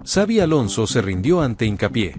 Xabi Alonso se rindió ante Hincapié.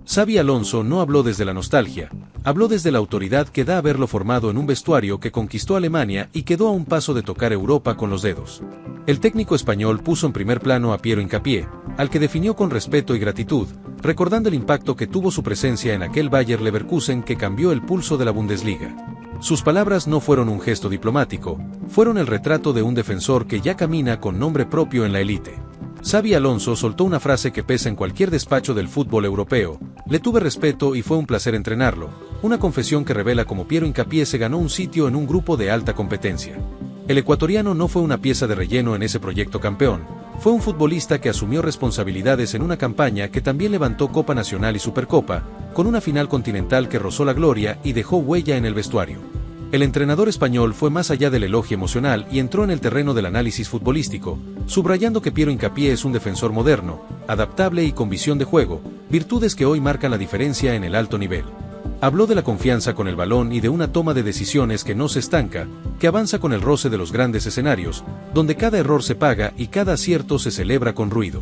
Xabi Alonso no habló desde la nostalgia, habló desde la autoridad que da haberlo formado en un vestuario que conquistó Alemania y quedó a un paso de tocar Europa con los dedos. El técnico español puso en primer plano a Piero Hincapié, al que definió con respeto y gratitud, recordando el impacto que tuvo su presencia en aquel Bayer Leverkusen que cambió el pulso de la Bundesliga. Sus palabras no fueron un gesto diplomático, fueron el retrato de un defensor que ya camina con nombre propio en la élite. Xabi Alonso soltó una frase que pesa en cualquier despacho del fútbol europeo: le tuve respeto y fue un placer entrenarlo, una confesión que revela cómo Piero Hincapié se ganó un sitio en un grupo de alta competencia. El ecuatoriano no fue una pieza de relleno en ese proyecto campeón, fue un futbolista que asumió responsabilidades en una campaña que también levantó Copa Nacional y Supercopa, con una final continental que rozó la gloria y dejó huella en el vestuario. El entrenador español fue más allá del elogio emocional y entró en el terreno del análisis futbolístico, subrayando que Piero Hincapié es un defensor moderno, adaptable y con visión de juego, virtudes que hoy marcan la diferencia en el alto nivel. Habló de la confianza con el balón y de una toma de decisiones que no se estanca, que avanza con el roce de los grandes escenarios, donde cada error se paga y cada acierto se celebra con ruido.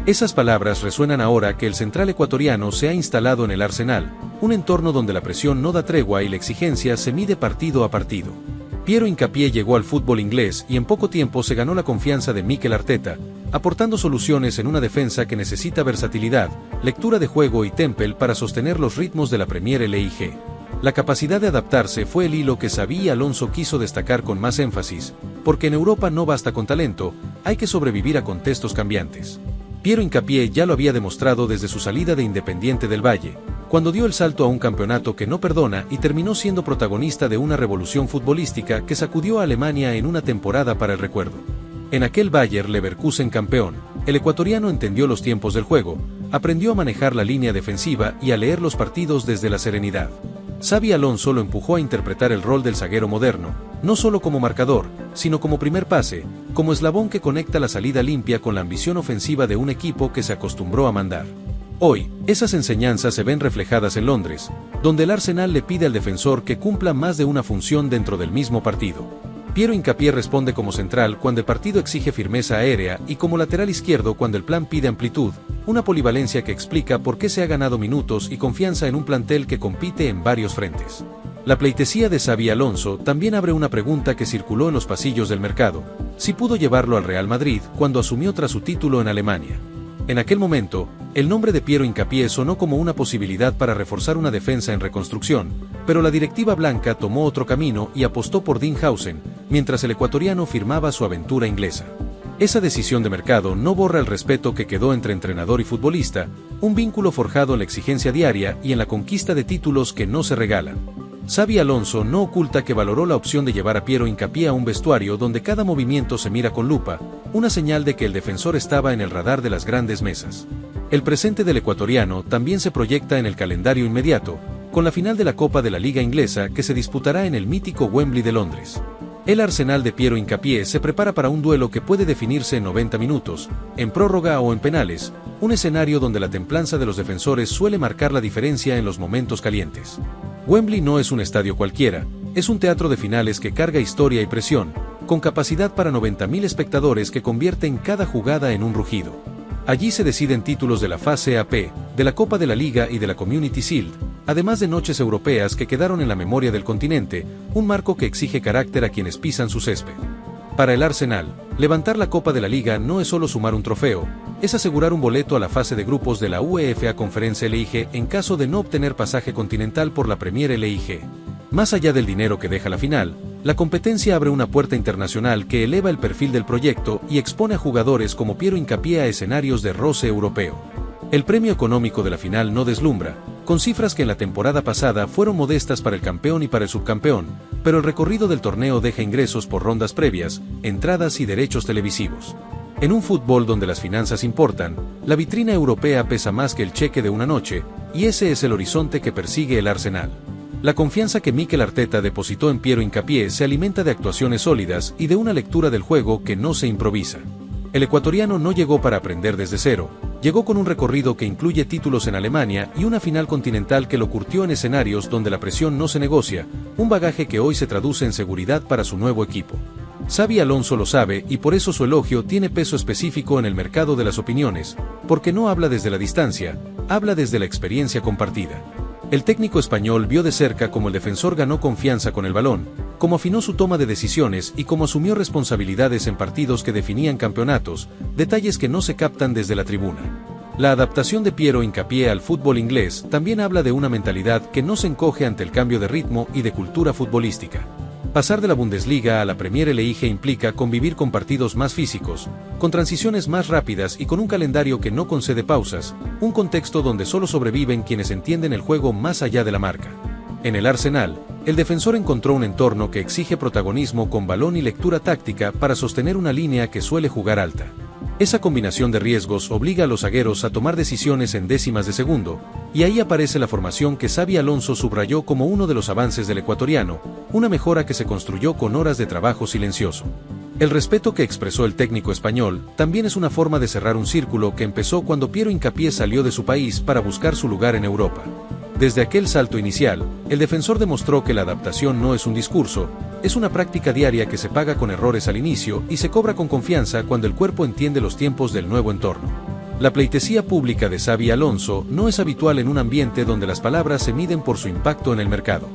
Esas palabras resuenan ahora que el central ecuatoriano se ha instalado en el Arsenal, un entorno donde la presión no da tregua y la exigencia se mide partido a partido. Piero Hincapié llegó al fútbol inglés y en poco tiempo se ganó la confianza de Mikel Arteta, aportando soluciones en una defensa que necesita versatilidad, lectura de juego y temple para sostener los ritmos de la Premier League. La capacidad de adaptarse fue el hilo que Xabi Alonso quiso destacar con más énfasis, porque en Europa no basta con talento, hay que sobrevivir a contextos cambiantes. Piero Hincapié ya lo había demostrado desde su salida de Independiente del Valle, cuando dio el salto a un campeonato que no perdona y terminó siendo protagonista de una revolución futbolística que sacudió a Alemania en una temporada para el recuerdo. En aquel Bayer Leverkusen campeón, el ecuatoriano entendió los tiempos del juego, aprendió a manejar la línea defensiva y a leer los partidos desde la serenidad. Xabi Alonso lo empujó a interpretar el rol del zaguero moderno, no solo como marcador, sino como primer pase, como eslabón que conecta la salida limpia con la ambición ofensiva de un equipo que se acostumbró a mandar. Hoy, esas enseñanzas se ven reflejadas en Londres, donde el Arsenal le pide al defensor que cumpla más de una función dentro del mismo partido. Piero Hincapié responde como central cuando el partido exige firmeza aérea y como lateral izquierdo cuando el plan pide amplitud, una polivalencia que explica por qué se ha ganado minutos y confianza en un plantel que compite en varios frentes. La pleitesía de Xabi Alonso también abre una pregunta que circuló en los pasillos del mercado: si pudo llevarlo al Real Madrid cuando asumió tras su título en Alemania. En aquel momento, el nombre de Piero Hincapié sonó como una posibilidad para reforzar una defensa en reconstrucción, pero la directiva blanca tomó otro camino y apostó por Dean Howson, mientras el ecuatoriano firmaba su aventura inglesa. Esa decisión de mercado no borra el respeto que quedó entre entrenador y futbolista, un vínculo forjado en la exigencia diaria y en la conquista de títulos que no se regalan. Xabi Alonso no oculta que valoró la opción de llevar a Piero Hincapié a un vestuario donde cada movimiento se mira con lupa, una señal de que el defensor estaba en el radar de las grandes mesas. El presente del ecuatoriano también se proyecta en el calendario inmediato, con la final de la Copa de la Liga Inglesa que se disputará en el mítico Wembley de Londres. El Arsenal de Piero Hincapié se prepara para un duelo que puede definirse en 90 minutos, en prórroga o en penales, un escenario donde la templanza de los defensores suele marcar la diferencia en los momentos calientes. Wembley no es un estadio cualquiera, es un teatro de finales que carga historia y presión, con capacidad para 90.000 espectadores que convierten cada jugada en un rugido. Allí se deciden títulos de la fase AP, de la Copa de la Liga y de la Community Shield, además de noches europeas que quedaron en la memoria del continente, un marco que exige carácter a quienes pisan su césped. Para el Arsenal, levantar la Copa de la Liga no es solo sumar un trofeo, es asegurar un boleto a la fase de grupos de la UEFA Conference League en caso de no obtener pasaje continental por la Premier League. Más allá del dinero que deja la final, la competencia abre una puerta internacional que eleva el perfil del proyecto y expone a jugadores como Piero Hincapié a escenarios de roce europeo. El premio económico de la final no deslumbra, con cifras que en la temporada pasada fueron modestas para el campeón y para el subcampeón, pero el recorrido del torneo deja ingresos por rondas previas, entradas y derechos televisivos. En un fútbol donde las finanzas importan, la vitrina europea pesa más que el cheque de una noche, y ese es el horizonte que persigue el Arsenal. La confianza que Mikel Arteta depositó en Piero Hincapié se alimenta de actuaciones sólidas y de una lectura del juego que no se improvisa. El ecuatoriano no llegó para aprender desde cero, Llegó con un recorrido que incluye títulos en Alemania y una final continental que lo curtió en escenarios donde la presión no se negocia, un bagaje que hoy se traduce en seguridad para su nuevo equipo. Xabi Alonso lo sabe y por eso su elogio tiene peso específico en el mercado de las opiniones, porque no habla desde la distancia, habla desde la experiencia compartida. El técnico español vio de cerca cómo el defensor ganó confianza con el balón, cómo afinó su toma de decisiones y cómo asumió responsabilidades en partidos que definían campeonatos, detalles que no se captan desde la tribuna. La adaptación de Piero Hincapié al fútbol inglés también habla de una mentalidad que no se encoge ante el cambio de ritmo y de cultura futbolística. Pasar de la Bundesliga a la Premier League implica convivir con partidos más físicos, con transiciones más rápidas y con un calendario que no concede pausas, un contexto donde solo sobreviven quienes entienden el juego más allá de la marca. En el Arsenal, el defensor encontró un entorno que exige protagonismo con balón y lectura táctica para sostener una línea que suele jugar alta. Esa combinación de riesgos obliga a los zagueros a tomar decisiones en décimas de segundo, y ahí aparece la formación que Xabi Alonso subrayó como uno de los avances del ecuatoriano, una mejora que se construyó con horas de trabajo silencioso. El respeto que expresó el técnico español también es una forma de cerrar un círculo que empezó cuando Piero Hincapié salió de su país para buscar su lugar en Europa. Desde aquel salto inicial, el defensor demostró que la adaptación no es un discurso, es una práctica diaria que se paga con errores al inicio y se cobra con confianza cuando el cuerpo entiende los tiempos del nuevo entorno. La pleitesía pública de Xabi Alonso no es habitual en un ambiente donde las palabras se miden por su impacto en el mercado.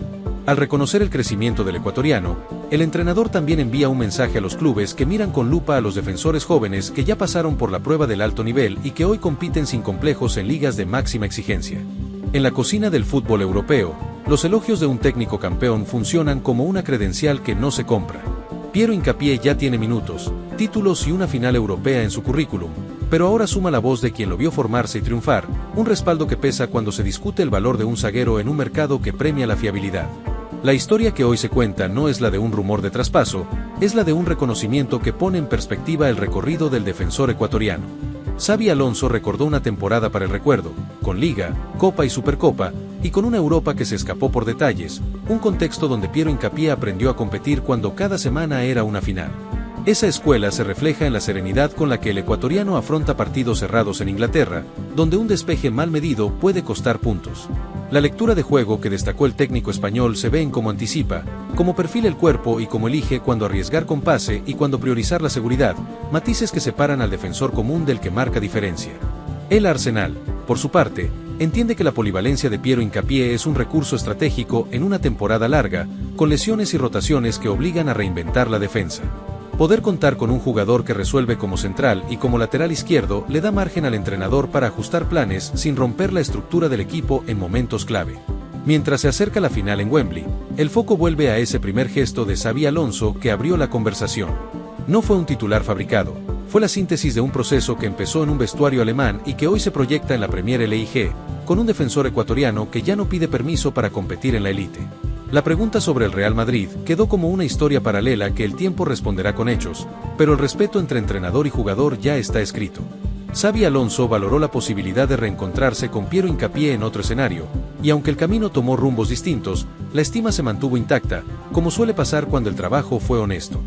Al reconocer el crecimiento del ecuatoriano, el entrenador también envía un mensaje a los clubes que miran con lupa a los defensores jóvenes que ya pasaron por la prueba del alto nivel y que hoy compiten sin complejos en ligas de máxima exigencia. En la cocina del fútbol europeo, los elogios de un técnico campeón funcionan como una credencial que no se compra. Piero Hincapié ya tiene minutos, títulos y una final europea en su currículum, pero ahora suma la voz de quien lo vio formarse y triunfar, un respaldo que pesa cuando se discute el valor de un zaguero en un mercado que premia la fiabilidad. La historia que hoy se cuenta no es la de un rumor de traspaso, es la de un reconocimiento que pone en perspectiva el recorrido del defensor ecuatoriano. Xabi Alonso recordó una temporada para el recuerdo, con Liga, Copa y Supercopa, y con una Europa que se escapó por detalles, un contexto donde Piero Hincapié aprendió a competir cuando cada semana era una final. Esa escuela se refleja en la serenidad con la que el ecuatoriano afronta partidos cerrados en Inglaterra, donde un despeje mal medido puede costar puntos. La lectura de juego que destacó el técnico español se ve en cómo anticipa, cómo perfila el cuerpo y cómo elige cuándo arriesgar con pase y cuándo priorizar la seguridad, matices que separan al defensor común del que marca diferencia. El Arsenal, por su parte, entiende que la polivalencia de Piero Hincapié es un recurso estratégico en una temporada larga, con lesiones y rotaciones que obligan a reinventar la defensa. Poder contar con un jugador que resuelve como central y como lateral izquierdo le da margen al entrenador para ajustar planes sin romper la estructura del equipo en momentos clave. Mientras se acerca la final en Wembley, el foco vuelve a ese primer gesto de Xabi Alonso que abrió la conversación. No fue un titular fabricado, fue la síntesis de un proceso que empezó en un vestuario alemán y que hoy se proyecta en la Premier League, con un defensor ecuatoriano que ya no pide permiso para competir en la élite. La pregunta sobre el Real Madrid quedó como una historia paralela que el tiempo responderá con hechos, pero el respeto entre entrenador y jugador ya está escrito. Xabi Alonso valoró la posibilidad de reencontrarse con Piero Hincapié en otro escenario, y aunque el camino tomó rumbos distintos, la estima se mantuvo intacta, como suele pasar cuando el trabajo fue honesto.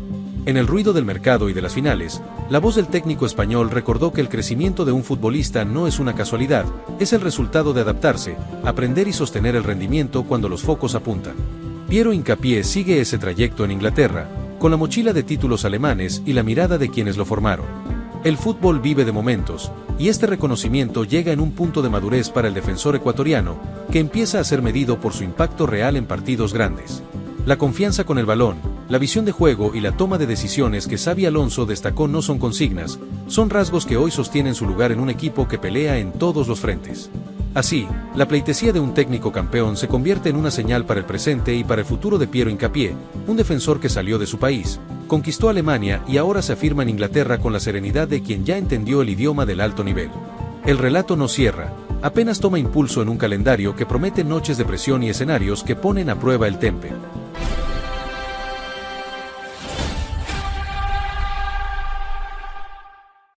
En el ruido del mercado y de las finales, la voz del técnico español recordó que el crecimiento de un futbolista no es una casualidad, es el resultado de adaptarse, aprender y sostener el rendimiento cuando los focos apuntan. Piero Hincapié sigue ese trayecto en Inglaterra, con la mochila de títulos alemanes y la mirada de quienes lo formaron. El fútbol vive de momentos, y este reconocimiento llega en un punto de madurez para el defensor ecuatoriano, que empieza a ser medido por su impacto real en partidos grandes. La confianza con el balón, la visión de juego y la toma de decisiones que Xabi Alonso destacó no son consignas, son rasgos que hoy sostienen su lugar en un equipo que pelea en todos los frentes. Así, la pleitesía de un técnico campeón se convierte en una señal para el presente y para el futuro de Piero Hincapié, un defensor que salió de su país, conquistó Alemania y ahora se afirma en Inglaterra con la serenidad de quien ya entendió el idioma del alto nivel. El relato no cierra, apenas toma impulso en un calendario que promete noches de presión y escenarios que ponen a prueba el temple.